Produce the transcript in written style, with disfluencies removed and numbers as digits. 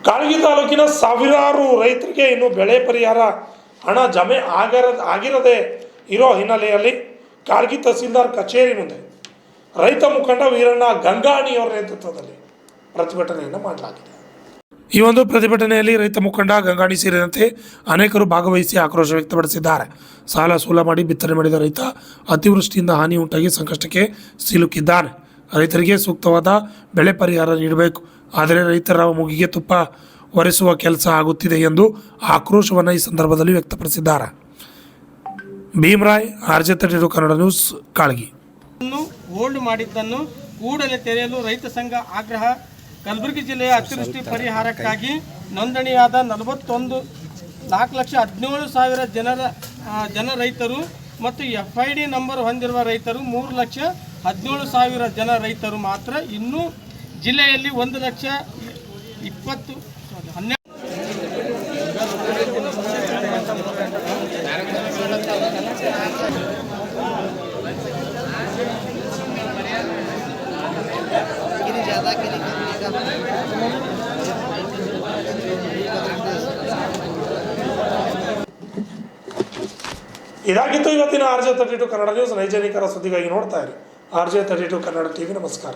ಕಾಳಗಿ ತಾಲೂಕಿನ ಸಾವಿರಾರು ರೈತರಿಗೆ ಇನ್ನು ಬೆಳೆ ಪರಿಹಾರ ಹಣ ಜಮೆ ಆಗಿರದೇ ಇರೋ ಹಿನ್ನೆಲೆಯಲ್ಲಿ ಕಾಳಗಿ ತಹಸೀಲ್ದಾರ್ ಕಚೇರಿ ಮುಂದೆ ರೈತ ಮುಖಂಡ ವೀರಣ್ಣ ಗಂಗಾಣಿಯವರ ನೇತೃತ್ವದಲ್ಲಿ ಪ್ರತಿಭಟನೆಯನ್ನು ಮಾಡಲಾಗಿದೆ. ಈ ಒಂದು ಪ್ರತಿಭಟನೆಯಲ್ಲಿ ರೈತ ಮುಖಂಡ ಗಂಗಾಣಿ ಸೇರಿದಂತೆ ಅನೇಕರು ಭಾಗವಹಿಸಿ ಆಕ್ರೋಶ ವ್ಯಕ್ತಪಡಿಸಿದ್ದಾರೆ. ಸಾಲ ಸೂಲ ಮಾಡಿ ಬಿತ್ತನೆ ಮಾಡಿದ ರೈತ ಅತಿವೃಷ್ಟಿಯಿಂದ ಹಾನಿ ಉಂಟಾಗಿ ಸಂಕಷ್ಟಕ್ಕೆ ಸಿಲುಕಿದ್ದಾನೆ. ರೈತರಿಗೆ ಸೂಕ್ತವಾದ ಬೆಳೆ ಪರಿಹಾರ ನೀಡಬೇಕು, ಆದರೆ ರೈತರ ಮುಗಿಗೆ ತುಪ್ಪ ಒರೆಸುವ ಕೆಲಸ ಆಗುತ್ತಿದೆ ಎಂದು ಆಕ್ರೋಶವನ್ನು ಈ ಸಂದರ್ಭದಲ್ಲಿ ವ್ಯಕ್ತಪಡಿಸಿದ್ದಾರೆ. Bhimrai, RJ32 Kannada news, Kalagi. Hold ಮಾಡಿದ್ದನ್ನು ಕೂಡಲೇ ತೆರೆಯಲು ರೈತ ಸಂಘ ಆಗ್ರಹ. ಕಲಬುರಗಿ ಜಿಲ್ಲೆಯ ಅತಿವೃಷ್ಟಿ ಪರಿಹಾರಕ್ಕಾಗಿ ನೋಂದಣಿಯಾದ 4,17,000 ಜನ ರೈತರು ಮತ್ತು FID ನಂಬರ್ ಹೊಂದಿರುವ ರೈತರು 3,17,000 ಜನ ರೈತರು ಮಾತ್ರ ಇನ್ನೂ ಜಿಲ್ಲೆಯಲ್ಲಿ 1,20,12 ಇದಾಗಿತ್ತು ಇವತ್ತಿನ RJ32 ಕನ್ನಡ ನ್ಯೂಸ್. ನೈಜನಿಕರ ಸುದ್ದಿಗಾಗಿ ನೋಡ್ತಾ ಇರಿ RJ32 ಕನ್ನಡ TV. ನಮಸ್ಕಾರ.